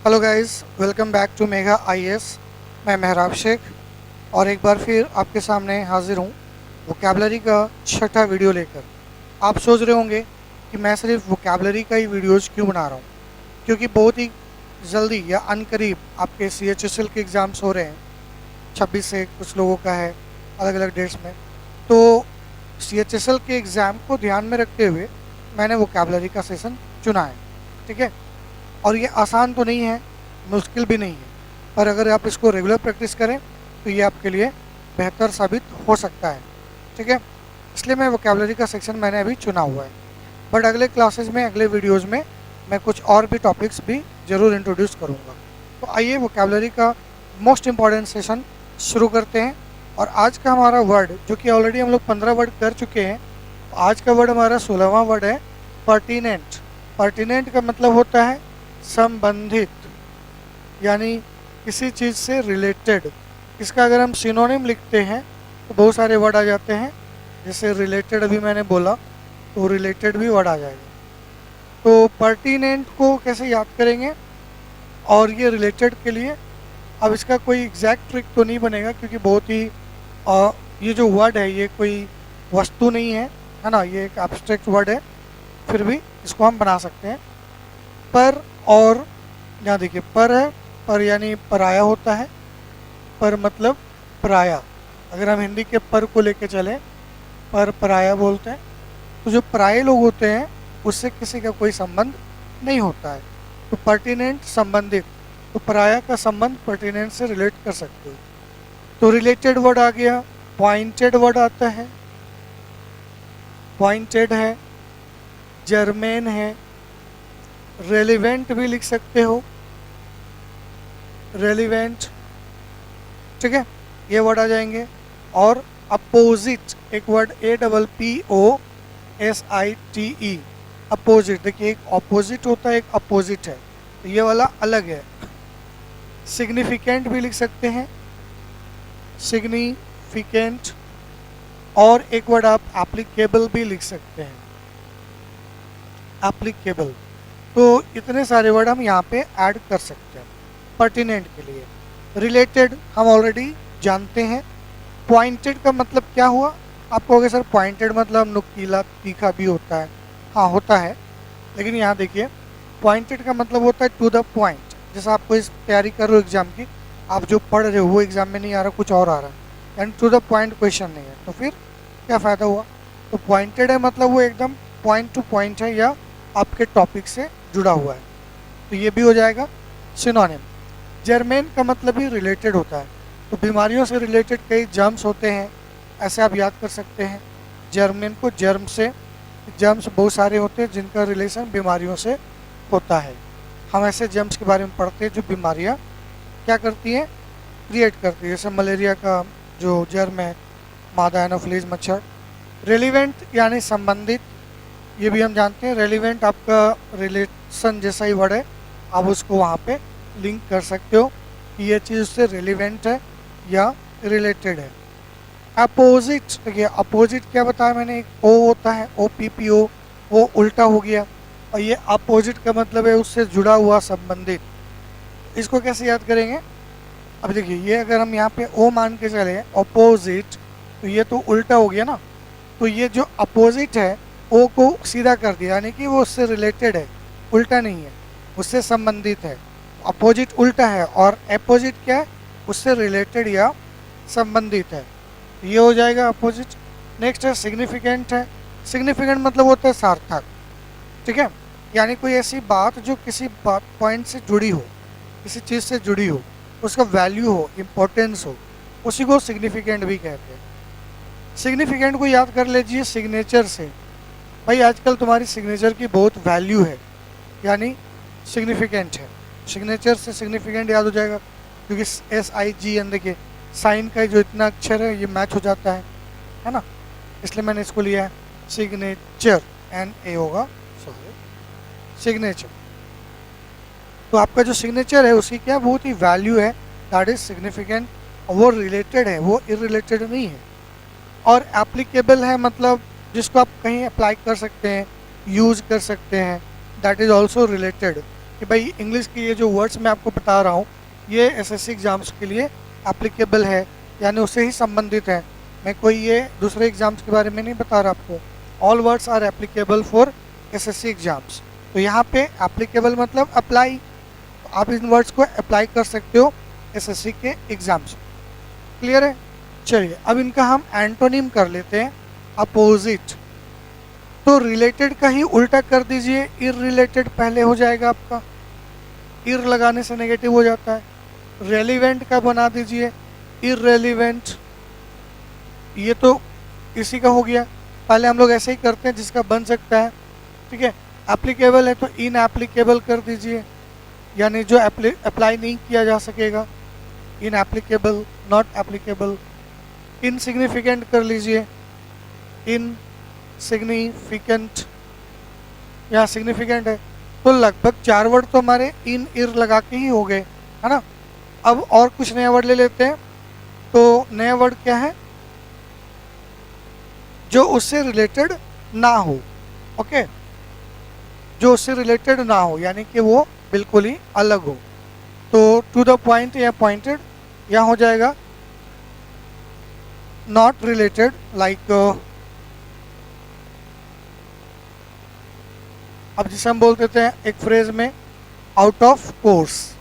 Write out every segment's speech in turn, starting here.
Hello guys, welcome back to mega IAS. मैं मेहराब शेख और एक बार फिर आपके सामने हाजिर हूँ वोकैबलरी का छठा वीडियो लेकर। आप सोच रहे होंगे कि मैं सिर्फ वोकैबलरी का ही वीडियोज़ क्यों बना रहा हूँ, क्योंकि बहुत ही जल्दी या अनकरीब आपके CHSL के एग्ज़ाम्स हो रहे हैं। 26 से कुछ लोगों का है, अलग अलग डेट्स में। तो CHSL के एग्ज़ाम को ध्यान में रखते हुए मैंने वोकैबलरी का सेशन चुना है, ठीक है। और ये आसान तो नहीं है, मुश्किल भी नहीं है, पर अगर आप इसको रेगुलर प्रैक्टिस करें तो ये आपके लिए बेहतर साबित हो सकता है, ठीक है। इसलिए मैं वोकैबलरी का सेक्शन मैंने अभी चुना हुआ है। बट अगले क्लासेस में, अगले वीडियोज़ में मैं कुछ और भी टॉपिक्स भी ज़रूर इंट्रोड्यूस करूँगा। तो आइए वोकैबलरी का मोस्ट इम्पॉर्टेंट सेशन शुरू करते हैं। और आज का हमारा वर्ड, जो कि ऑलरेडी हम लोग 15 वर्ड कर चुके हैं, तो आज का वर्ड हमारा 16वां वर्ड है पर्टिनेंट। पर्टिनेंट का मतलब होता है संबंधित, यानी किसी चीज़ से रिलेटेड। इसका अगर हम सिनोनिम लिखते हैं तो बहुत सारे वर्ड आ जाते हैं। जैसे रिलेटेड अभी मैंने बोला तो रिलेटेड भी वर्ड आ जाएगा। तो पर्टिनेंट को कैसे याद करेंगे और ये रिलेटेड के लिए, अब इसका कोई एग्जैक्ट ट्रिक तो नहीं बनेगा, क्योंकि बहुत ही ये जो वर्ड है ये कोई वस्तु नहीं है ना, ये एक एब्स्ट्रैक्ट वर्ड है। फिर भी इसको हम बना सकते हैं। पर और यहाँ देखिए, पर है, पर यानी पराया होता है। पर मतलब पराया। अगर हम हिंदी के पर को लेके चलें, पर पराया बोलते हैं। तो जो पराये लोग होते हैं उससे किसी का कोई संबंध नहीं होता है। तो पर्टिनेंट संबंधित, तो पराया का संबंध पर्टिनेंट से रिलेट कर सकते हो। तो रिलेटेड वर्ड आ गया। पॉइंटेड वर्ड आता है, पॉइंटेड है, जर्मेन है, रेलिवेंट भी लिख सकते हो, रेलिवेंट, ठीक है, ये वर्ड आ जाएंगे। और अपोजिट, एक वर्ड APPOSITE, अपोजिट। देखिए, एक ऑपोजिट होता है, एक अपोजिट है, तो ये वाला अलग है। सिग्निफिकेंट भी लिख सकते हैं, सिग्निफिकेंट। और एक वर्ड आप एप्लीकेबल भी लिख सकते हैं, एप्लीकेबल। तो इतने सारे वर्ड हम यहाँ पे ऐड कर सकते हैं पर्टिनेंट के लिए। रिलेटेड हम ऑलरेडी जानते हैं। पॉइंटेड का मतलब क्या हुआ? आप कहोगे सर पॉइंटेड मतलब नुकीला, तीखा भी होता है। हाँ, होता है, लेकिन यहाँ देखिए, पॉइंटेड का मतलब होता है टू द पॉइंट। जैसे आपको इस तैयारी कर रहे हो एग्जाम की, आप जो पढ़ रहे हो वो एग्जाम में नहीं आ रहा, कुछ और आ रहा है, यानी टू द पॉइंट क्वेश्चन नहीं है, तो फिर क्या फ़ायदा हुआ? तो पॉइंटेड है मतलब वो एकदम पॉइंट टू पॉइंट है या आपके टॉपिक से जुड़ा हुआ है, तो ये भी हो जाएगा सिनोनिम। जर्मेन का मतलब ही रिलेटेड होता है। तो बीमारियों से रिलेटेड कई जर्म्स होते हैं, ऐसे आप याद कर सकते हैं जर्मेन को। जर्म से, जर्म्स बहुत सारे होते हैं जिनका रिलेशन बीमारियों से होता है। हम ऐसे जर्म्स के बारे में पढ़ते हैं जो बीमारियां क्या करती हैं, क्रिएट करती है। जैसे मलेरिया का जो जर्म है मादा एनोफिलीज मच्छर। रेलिवेंट यानी संबंधित, ये भी हम जानते हैं। रेलिवेंट आपका रिलेशन जैसा ही वर्ड है, आप उसको वहाँ पे लिंक कर सकते हो कि ये चीज़ उससे रेलिवेंट है या रिलेटेड है। अपोजिट, देखिए अपोजिट क्या बताया मैंने, एक ओ होता है, OPPO, वो उल्टा हो गया। और ये अपोजिट का मतलब है उससे जुड़ा हुआ, संबंधित। इसको कैसे याद करेंगे? अब देखिए, ये अगर हम यहाँ पे ओ मान के चले अपोजिट, तो ये तो उल्टा हो गया ना। तो ये जो अपोजिट है ओ को सीधा कर दिया, यानी कि वो उससे रिलेटेड है, उल्टा नहीं है, उससे संबंधित है। अपोजिट उल्टा है और अपोजिट क्या है, उससे रिलेटेड या संबंधित है, ये हो जाएगा अपोजिट। नेक्स्ट है सिग्निफिकेंट है। सिग्निफिकेंट मतलब होता है सार्थक, ठीक है, यानी कोई ऐसी बात जो किसी बात पॉइंट से जुड़ी हो, किसी चीज़ से जुड़ी हो, उसका वैल्यू हो, इम्पोर्टेंस हो, उसी को सिग्निफिकेंट भी कहते हैं। सिग्निफिकेंट को याद कर लीजिए सिग्नेचर से। भाई आजकल तुम्हारी सिग्नेचर की बहुत वैल्यू है, यानी सिग्निफिकेंट है। सिग्नेचर से सिग्निफिकेंट याद हो जाएगा, क्योंकि SIGN, देखिए साइन का जो इतना अक्षर है ये मैच हो जाता है ना, इसलिए मैंने इसको लिया है सिग्नेचर, NA होगा, सॉरी, सिग्नेचर। तो आपका जो सिग्नेचर है उसकी क्या बहुत ही वैल्यू है, दैट इज सिग्निफिकेंट। और वो रिलेटेड है, वो इररिलेटेड नहीं है। और एप्लीकेबल है मतलब जिसको आप कहीं अप्लाई कर सकते हैं, यूज़ कर सकते हैं, दैट इज़ ऑल्सो रिलेटेड। कि भाई इंग्लिश के ये जो वर्ड्स मैं आपको बता रहा हूँ ये एसएससी एग्ज़ाम्स के लिए एप्लीकेबल है, यानी उससे ही संबंधित है। मैं कोई ये दूसरे एग्ज़ाम्स के बारे में नहीं बता रहा आपको। All words are applicable for SSC exams. तो यहाँ पे एप्लीकेबल मतलब अप्लाई, तो आप इन वर्ड्स को अप्लाई कर सकते हो एसएससी के एग्ज़ाम्स। क्लियर है? चलिए अब इनका हम एंटोनिम कर लेते हैं, अपोजिट। तो रिलेटेड का ही उल्टा कर दीजिए, इररिलेटेड पहले हो जाएगा आपका, इर लगाने से नेगेटिव हो जाता है। रेलिवेंट का बना दीजिए इररेलिवेंट, ये तो इसी का हो गया। पहले हम लोग ऐसे ही करते हैं जिसका बन सकता है, ठीक है। एप्लीकेबल है तो इन एप्लीकेबल कर दीजिए, यानी जो अप्लाई नहीं किया जा सकेगा, इन एप्लीकेबल, नॉट एप्लीकेबल। इनसिग्निफिकेंट कर लीजिए इन सिग्निफिकेंट, यहाँ सिग्निफिकेंट है। तो लगभग 4 वर्ड तो हमारे इन इर लगा के ही हो गए, है ना। अब और कुछ नया वर्ड ले लेते हैं। तो नया वर्ड क्या है? जो उससे रिलेटेड ना हो, ओके, जो उससे रिलेटेड ना हो, यानी कि वो बिल्कुल ही अलग हो। तो टू द पॉइंट या पॉइंटेड, यहाँ हो जाएगा नॉट रिलेटेड, लाइक अब जिसे हम बोल देते हैं एक फ्रेज में out of course.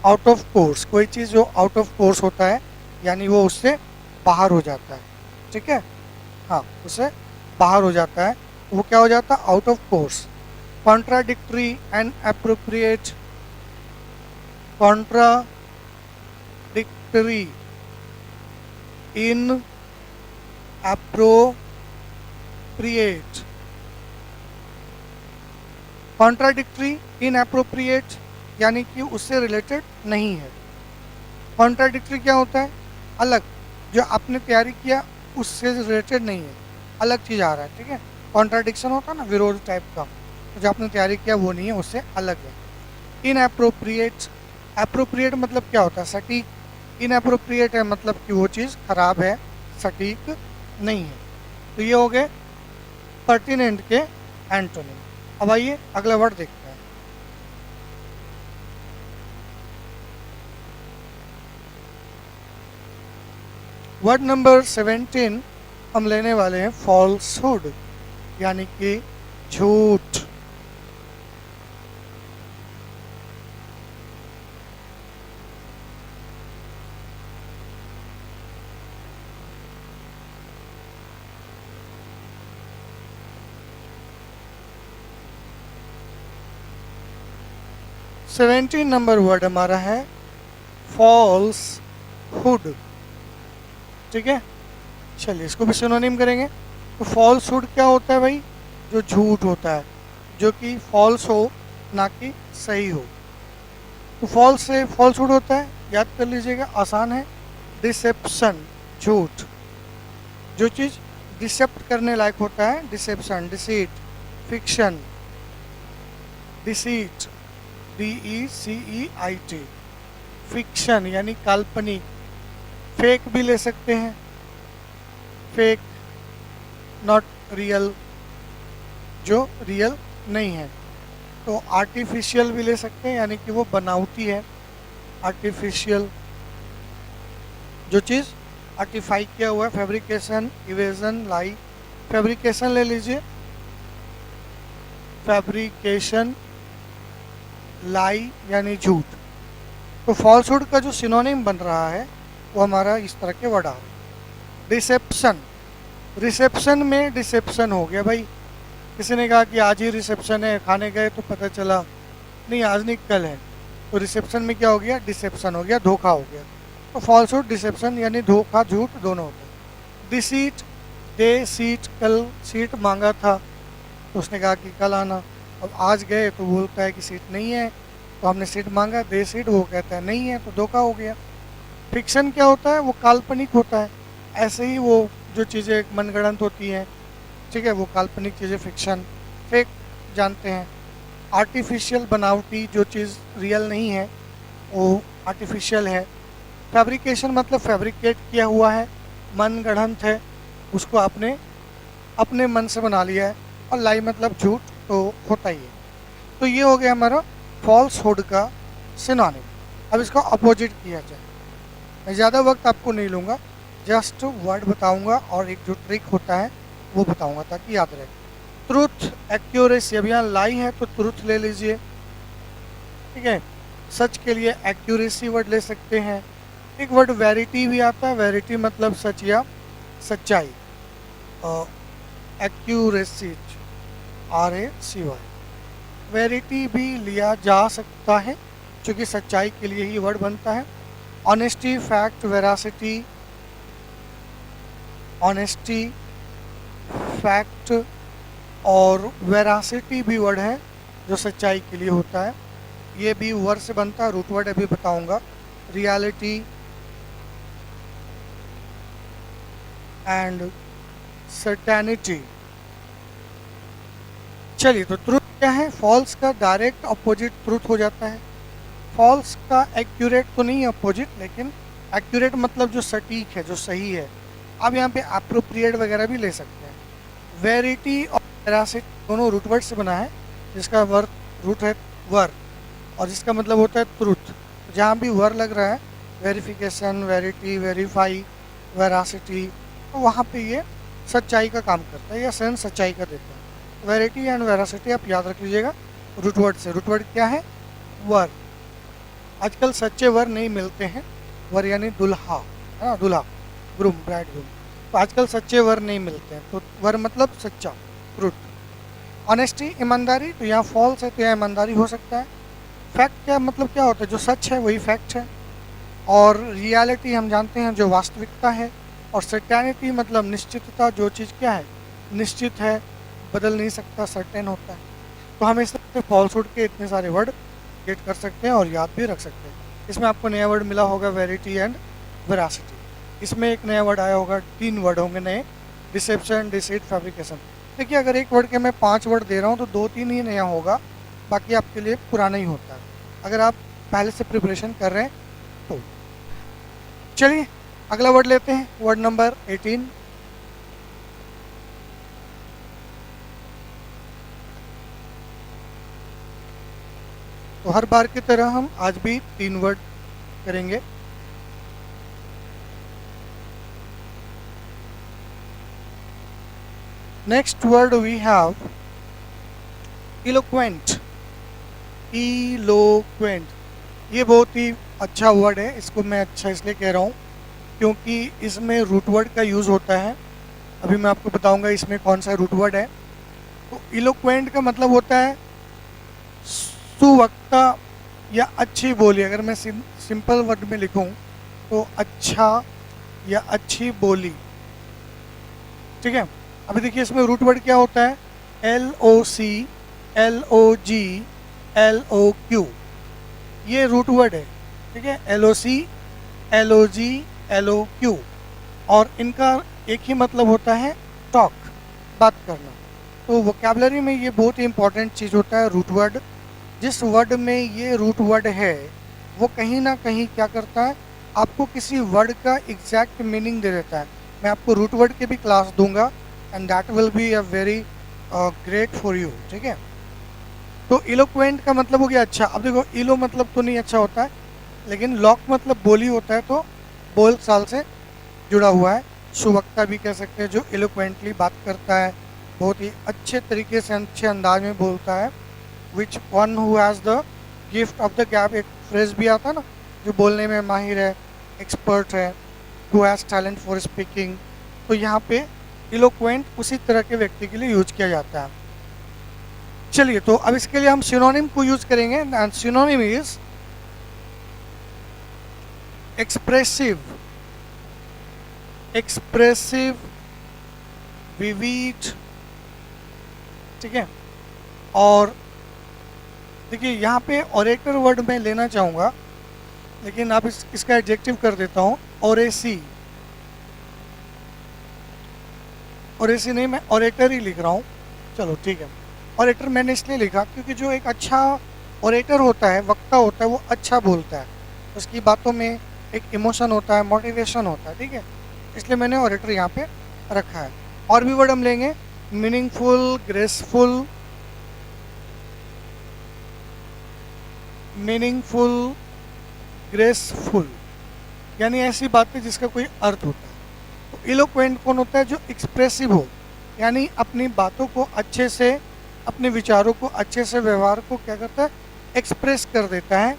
Out of course, कोई चीज़ जो आउट ऑफ कोर्स होता है यानी वो उससे बाहर हो जाता है, ठीक है। हाँ, उससे बाहर हो जाता है, वो क्या हो जाता है? Out of course. Contradictory and appropriate, contradictory, in appropriate. Contradictory, inappropriate यानी कि उससे रिलेटेड नहीं है। कॉन्ट्राडिक्टरी क्या होता है? अलग, जो आपने तैयारी किया उससे रिलेटेड नहीं है, अलग चीज़ आ रहा है, ठीक है। कॉन्ट्राडिक्शन होता है ना, विरोध टाइप का, तो जो आपने तैयारी किया वो नहीं है, उससे अलग है। इनएप्रोप्रिएट, एप्रोप्रिएट मतलब क्या होता है? सटीक। इनएप्रोप्रिएट है मतलब कि वो चीज़ खराब है, सटीक नहीं है। तो ये हो गए पर्टिनेंट के एंटोनिम। अब आइए अगला वर्ड देखते हैं। वर्ड नंबर 17 हम लेने वाले हैं फॉल्सहुड, यानी कि झूठ। सेवेंटीन नंबर वर्ड हमारा है फॉल्सहुड, ठीक है। चलिए इसको भी सिनोनिम करेंगे। तो फॉल्सहुड क्या होता है भाई? जो झूठ होता है, जो कि फॉल्स हो ना कि सही हो। तो फॉल्स से फॉल्सहुड होता है, याद कर लीजिएगा, आसान है। डिसेप्शन, झूठ, जो चीज़ डिसेप्ट करने लायक होता है, deception. Deceit, fiction, deceit, DECEIT, fiction यानी काल्पनिक। फेक भी ले सकते हैं, फेक, नॉट रियल, जो रियल नहीं है। तो आर्टिफिशियल भी ले सकते हैं, यानी कि वो बनावटी है, आर्टिफिशियल, जो चीज़ आर्टिफाई किया हुआ है। फैब्रिकेशन, इवेजन, लाई। फैब्रिकेशन ले लीजिए, फैब्रिकेशन, लाई यानी झूठ। तो फॉल्सहुड का जो सिनोनिम बन रहा है वो हमारा इस तरह के वर्ड आ रहे हैं। डिसेप्शन, रिसेप्शन में डिसेप्शन हो गया भाई। किसी ने कहा कि आज ही रिसेप्शन है, खाने गए तो पता चला नहीं आज नहीं कल है, तो रिसेप्शन में क्या हो गया? डिसेप्शन हो गया, धोखा हो गया। तो फॉल्सहुड, डिसेप्शन यानी धोखा, झूठ दोनों होते हैं। डिसीट, दे सीट, कल सीट मांगा था तो उसने कहा कि कल आना, अब आज गए तो बोलता है कि सीट नहीं है, तो हमने सीट मांगा, दे सीट, वो कहता है नहीं है, तो धोखा हो गया। फिक्शन क्या होता है? वो काल्पनिक होता है। ऐसे ही वो जो चीज़ें मनगढ़ंत होती हैं, ठीक है, वो काल्पनिक चीज़ें फिक्शन। फेक जानते हैं, आर्टिफिशियल, बनावटी, जो चीज़ रियल नहीं है वो आर्टिफिशियल है। फैब्रिकेशन मतलब फैब्रिकेट किया हुआ है, मनगढ़ंत है, उसको आपने अपने मन से बना लिया है। और लाई मतलब झूठ, तो होता ही है। तो ये हो गया हमारा फॉल्सहुड का सिनोनिम। अब इसका अपोजिट किया जाए। मैं ज़्यादा वक्त आपको नहीं लूँगा, जस्ट वर्ड बताऊँगा और एक जो ट्रिक होता है वो बताऊँगा ताकि याद रहे। ट्रूथ, एक्यूरेसी, अब यहाँ लाई है तो ट्रूथ ले लीजिए, ठीक है। सच के लिए एक्यूरेसी वर्ड ले सकते हैं। एक वर्ड वेरिटी भी आता है, वेरिटी मतलब सच या सच्चाई। एक्यूरेसी, RACY, वेरिटी भी लिया जा सकता है क्योंकि सच्चाई के लिए ही वर्ड बनता है। Honesty, fact, veracity, honesty, fact और वेरासिटी भी वर्ड है जो सच्चाई के लिए होता है। ये भी वर्ड से बनता है, रूट वर्ड अभी बताऊंगा। Reality and certainty. चलिए, तो ट्रूथ क्या है? फॉल्स का डायरेक्ट अपोजिट ट्रूथ हो जाता है। फॉल्स का एक्यूरेट तो नहीं अपोजिट, लेकिन एक्यूरेट मतलब जो सटीक है, जो सही है। आप यहाँ पे अप्रोप्रिएट वगैरह भी ले सकते हैं। वेरिटी और वेरासिटी दोनों रूट वर्ड से बना है, जिसका वर्ड रूट है वर और जिसका मतलब होता है ट्रूथ। जहाँ भी वर लग रहा है, वेरिफिकेशन, वेरिटी, वेरीफाई, वेरासिटी, तो वहाँ पे ये सच्चाई का काम करता है या सेंस सच्चाई का देता है। वेरिटी एंड वेरासिटी आप याद रख लीजिएगा रूट वर्ड से। रूट वर्ड क्या है? वर। आजकल सच्चे वर नहीं मिलते हैं। वर यानी दुल्हा, है ना, दूल्हा, ग्रूम, ब्राइड ग्रूम। तो आजकल सच्चे वर नहीं मिलते हैं, तो वर मतलब सच्चा, ट्रूथ। ऑनेस्टी, ईमानदारी, तो यहाँ फॉल्स है तो यहाँ ईमानदारी हो सकता है। फैक्ट क्या मतलब क्या होता है? जो सच है वही फैक्ट है। और रियलिटी हम जानते हैं जो वास्तविकता है। और सर्टेनिटी मतलब निश्चितता, जो चीज़ क्या है, निश्चित है, बदल नहीं सकता, सर्टेन होता है। तो हम इस तरह से फॉल्सहुड के इतने सारे वर्ड गेट कर सकते हैं और याद भी रख सकते हैं। इसमें आपको नया वर्ड मिला होगा वेरिटी एंड वेरासिटी। इसमें एक नया वर्ड आया होगा, 3 वर्ड होंगे नए, डिसेप्शन, डिसीट, फैब्रिकेशन। देखिए, अगर एक वर्ड के मैं 5 वर्ड दे रहा हूँ तो 2-3 ही नया होगा, बाकी आपके लिए पुराना ही होता है अगर आप पहले से प्रिपरेशन कर रहे हैं तो। चलिए अगला वर्ड लेते हैं, वर्ड नंबर 18। तो हर बार की तरह हम आज भी 3 वर्ड करेंगे। Next word we have eloquent. Eloquent, ये बहुत ही अच्छा वर्ड है। इसको मैं अच्छा इसलिए कह रहा हूँ क्योंकि इसमें रूट वर्ड का यूज़ होता है। अभी मैं आपको बताऊंगा इसमें कौन सा रूट वर्ड है। तो इलोक्वेंट का मतलब होता है सुवक्ता या अच्छी बोली। अगर मैं सिंपल वर्ड में लिखूं तो अच्छा या अच्छी बोली, ठीक है। अभी देखिए इसमें रूट वर्ड क्या होता है? LOC, LOG, LOQ, ये रूट वर्ड है, ठीक है। LOC, LOG, LOQ, और इनका एक ही मतलब होता है टॉक, बात करना। तो वोकैबुलरी में ये बहुत ही इंपॉर्टेंट चीज़ होता है रूट वर्ड। जिस वर्ड में ये रूट वर्ड है वो कहीं ना कहीं क्या करता है, आपको किसी वर्ड का एग्जैक्ट मीनिंग दे देता है। मैं आपको रूट वर्ड की भी क्लास दूंगा and that will be a very great for you, ठीक है। तो इलोक्वेंट का मतलब हो गया अच्छा। अब देखो, इलो मतलब तो नहीं अच्छा होता है, लेकिन लॉक मतलब बोली होता है, तो बोल चाल से जुड़ा हुआ है। सुवक्ता भी कह सकते हैं, जो इलोक्वेंटली बात करता है, बहुत ही अच्छे तरीके से, अच्छे अंदाज में बोलता है। Which one who has the gift of the gap, एक फ्रेज भी आता है ना, जो बोलने में माहिर है, एक्सपर्ट है, who has talent for speaking. तो यहाँ पे इलोक्वेंट उसी तरह के व्यक्ति के लिए यूज किया जाता है। चलिए, तो अब इसके लिए हम सिनोनिम को यूज करेंगे and synonym is expressive, expressive, vivid, ठीक है। और देखिए यहाँ पे ऑरेटर वर्ड में लेना चाहूँगा, लेकिन आप इसका एडजेक्टिव कर देता हूँ, ओरेसी। ओरेसी नहीं, मैं ऑरेटर ही लिख रहा हूँ, चलो ठीक है। ऑरेटर मैंने इसलिए लिखा क्योंकि जो एक अच्छा ऑरेटर होता है, वक्ता होता है, वो अच्छा बोलता है, उसकी बातों में एक इमोशन होता है, मोटिवेशन होता है, ठीक है। इसलिए मैंने ऑरेटर यहाँ पे रखा है। और भी वर्ड हम लेंगे, मीनिंगफुल, ग्रेसफुल, मीनिंगफुल, ग्रेसफुल, यानी ऐसी बातें जिसका कोई अर्थ होता है। तो इलोक्वेंट कौन होता है? जो एक्सप्रेसिव हो, यानी अपनी बातों को अच्छे से, अपने विचारों को अच्छे से, व्यवहार को क्या करता है? एक्सप्रेस कर देता है।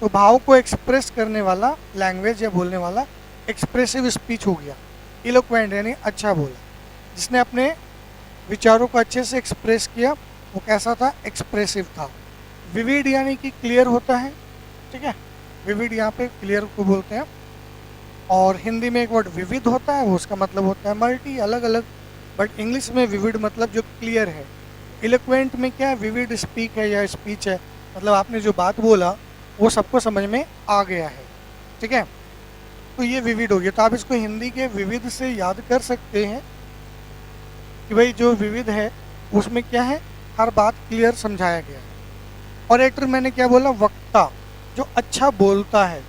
तो भाव को एक्सप्रेस करने वाला लैंग्वेज या बोलने वाला एक्सप्रेसिव स्पीच हो गया। इलोक्वेंट यानी अच्छा बोला, जिसने अपने विचारों को अच्छे से एक्सप्रेस किया, वो कैसा था? एक्सप्रेसिव था। विविड यानी कि क्लियर होता है, ठीक है, विविड यहाँ पे क्लियर को बोलते हैं। और हिंदी में एक वर्ड विविध होता है, वो उसका मतलब होता है मल्टी, अलग अलग, बट इंग्लिश में विविड मतलब जो क्लियर है। इलोक्वेंट में क्या है? विविड स्पीक है या स्पीच है, मतलब आपने जो बात बोला वो सबको समझ में आ गया है, ठीक है, तो ये विविड हो गया। तो आप इसको हिंदी के विविध से याद कर सकते हैं कि भाई जो विविध है उसमें क्या है? हर बात क्लियर समझाया गया है। ऑरेटर मैंने क्या बोला? वक्ता, जो अच्छा बोलता है।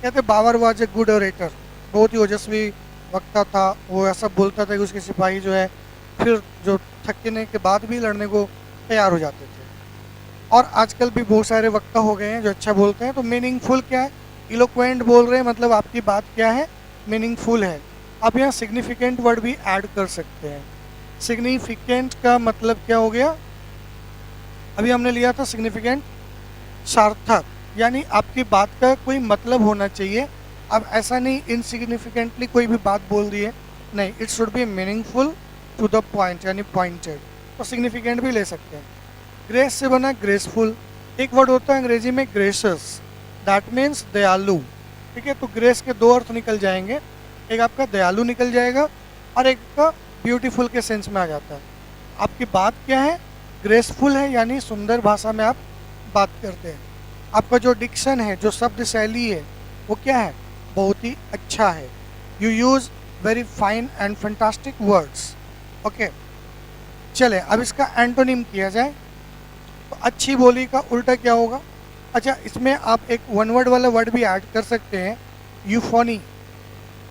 कहते Babur was a good orator, बहुत ही ओजस्वी वक्ता था। वो ऐसा बोलता था कि उसके सिपाही जो है फिर जो थकने के बाद भी लड़ने को तैयार हो जाते थे। और आजकल भी बहुत सारे वक्ता हो गए हैं जो अच्छा बोलते हैं। तो मीनिंगफुल क्या है? इलोक्वेंट बोल रहे हैं, मतलब आपकी बात क्या है? मीनिंगफुल है। आप यहाँ सिग्निफिकेंट वर्ड भी ऐड कर सकते हैं। सिग्निफिकेंट का मतलब क्या हो गया? अभी हमने लिया था सिग्निफिकेंट, सार्थक, यानी आपकी बात का कोई मतलब होना चाहिए। अब ऐसा नहीं इनसिग्निफिकेंटली कोई भी बात बोल दी है, नहीं, it should be meaningful to the point, यानी पॉइंटेड। तो सिग्निफिकेंट भी ले सकते हैं। ग्रेस से बना ग्रेसफुल। एक वर्ड होता है अंग्रेजी में ग्रेशियस, दैट मीन्स दयालु, ठीक है। तो ग्रेस के दो अर्थ निकल जाएंगे, एक आपका दयालु निकल जाएगा और एक का ब्यूटीफुल के सेंस में आ जाता है। आपकी बात क्या है? ग्रेसफुल है, यानी सुंदर भाषा में आप बात करते हैं। आपका जो डिक्शन है, जो शब्द शैली है, वो क्या है? बहुत ही अच्छा है। You use very fine and fantastic words. Okay, चले अब इसका एंटोनिम किया जाए। तो अच्छी बोली का उल्टा क्या होगा? अच्छा, इसमें आप एक वन वर्ड वाला वर्ड भी ऐड कर सकते हैं, यूफोनी।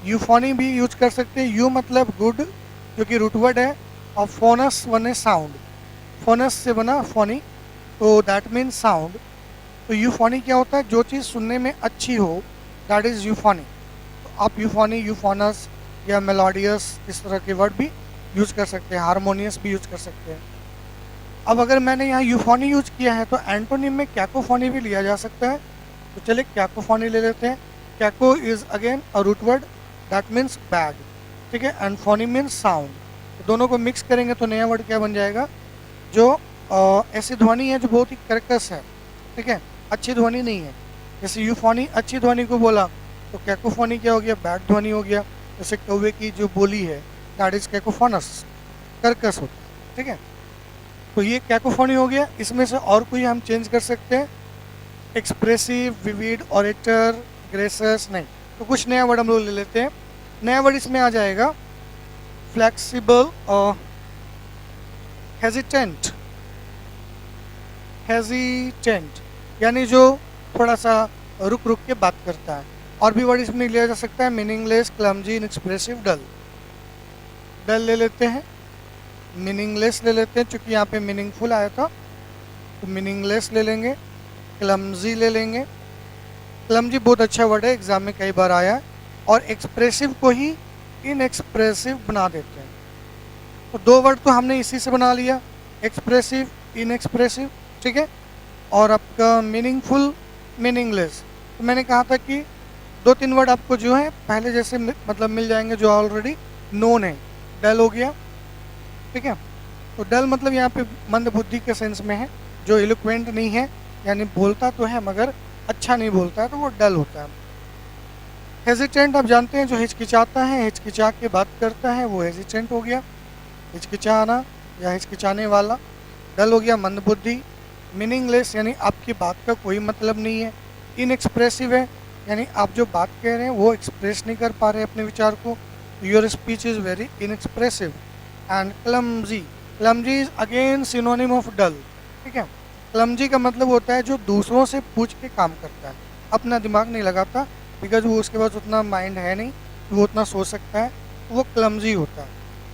यूफोनी भी यूज कर सकते हैं। यू मतलब गुड, जो कि रूट वर्ड है, और फोनस वन है साउंड, फोनस से बना फोनी, तो दैट मीन साउंड। तो यूफोनी क्या होता है? जो चीज़ सुनने में अच्छी हो, दैट इज़ यूफोनी। तो आप यूफोनी, यूफोनस या मेलोडियस, इस तरह के वर्ड भी यूज कर सकते हैं। हारमोनियस भी यूज कर सकते हैं। अब अगर मैंने यहाँ यूफोनी यूज किया है तो एंटोनिम में कैकोफोनी भी लिया जा सकता है। तो चलिए कैकोफोनी ले लेते हैं। Caco is again a root word, that means bad, ठीक है, एंड फोनी मीन्स साउंड। तो दोनों को मिक्स करेंगे तो नया वर्ड क्या बन जाएगा? जो ऐसी ध्वनि है जो बहुत ही कर्कश है, ठीक है, अच्छी ध्वनि नहीं है। जैसे यूफोनी अच्छी ध्वनि को बोला, तो कैकोफोनी क्या हो गया? बैड ध्वनि हो गया। जैसे कौवे की जो बोली है, दैट इज कैकोफोनस, कर्कश होता है, ठीक है। तो ये कैकोफोनी हो गया। इसमें से और कोई हम चेंज कर सकते हैं? एक्सप्रेसिव, विविड, ऑरेटर, ग्रेसस, नहीं। तो कुछ नया वर्ड हम लोग ले लेते हैं। नया वर्ड इसमें आ जाएगा फ्लेक्सिबल और हेजिटेंट। हेजिटेंट यानी जो थोड़ा सा रुक रुक के बात करता है। और भी वर्ड इसमें लिया जा सकता है, मीनिंगलेस, क्लमजी, इनएक्सप्रेसिव, डल। डल ले लेते हैं, मीनिंगलेस ले लेते हैं, चूँकि यहाँ पे मीनिंगफुल आया था तो मीनिंगलेस ले लेंगे। क्लमजी ले लेंगे। क्लमजी बहुत अच्छा वर्ड है, एग्जाम में कई बार आया है। और एक्सप्रेसिव को ही इनएक्सप्रेसिव बना देते हैं। तो दो वर्ड तो हमने इसी से बना लिया, एक्सप्रेसिव, इनएक्सप्रेसिव, ठीक है। और आपका मीनिंगफुल, मीनिंगलेस। तो मैंने कहा था कि दो तीन वर्ड आपको जो है पहले जैसे मतलब मिल जाएंगे, जो ऑलरेडी नोन है। डल हो गया, ठीक है। तो डल मतलब यहाँ पे मंद बुद्धि के सेंस में है, जो इलोक्वेंट नहीं है, यानी बोलता तो है मगर अच्छा नहीं बोलता है, तो वो डल होता है। हेजिटेंट आप जानते हैं, जो हिचकिचाता है, हिचकिचा के बात करता है, वो हेजिटेंट हो गया। हिचकिचाना या हिचकिचाने वाला। डल हो गया मंदबुद्धि। मीनिंगलेस यानी आपकी बात का कोई मतलब नहीं है। इनएक्सप्रेसिव है, यानी आप जो बात कह रहे हैं वो एक्सप्रेस नहीं कर पा रहे अपने विचार को। Your speech is very inexpressive. And clumsy, clumsy is again synonym of dull, ठीक है। क्लमजी का मतलब होता है जो दूसरों से पूछ के काम करता है, अपना दिमाग नहीं लगाता, बिकॉज वो उसके पास उतना माइंड है नहीं, वो उतना सोच सकता है, तो वो क्लमजी होता है।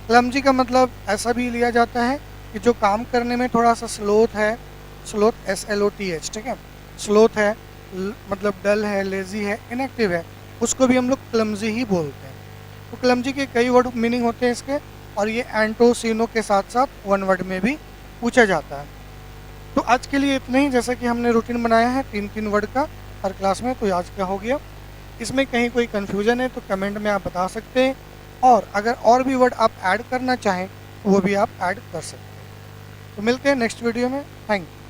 क्लमजी का मतलब ऐसा भी लिया जाता है कि जो काम करने में थोड़ा सा स्लोथ है, स्लोथ, SLOTH, ठीक है, स्लोथ है, मतलब डल है, लेज़ी है, इनएक्टिव है, उसको भी हम लोग क्लमजी ही बोलते हैं। तो क्लमजी के कई वर्ड मीनिंग होते हैं इसके, और ये एंटोसिनो के साथ साथ वन वर्ड में भी पूछा जाता है। तो आज के लिए इतना ही, जैसा कि हमने रूटीन बनाया है 3-3 वर्ड का हर क्लास में, तो आज का हो गया। इसमें कहीं कोई कन्फ्यूजन है तो कमेंट में आप बता सकते हैं, और अगर और भी वर्ड आप ऐड करना चाहें तो वो भी आप ऐड कर सकते हैं। तो मिलते हैं नेक्स्ट वीडियो में। Thank you.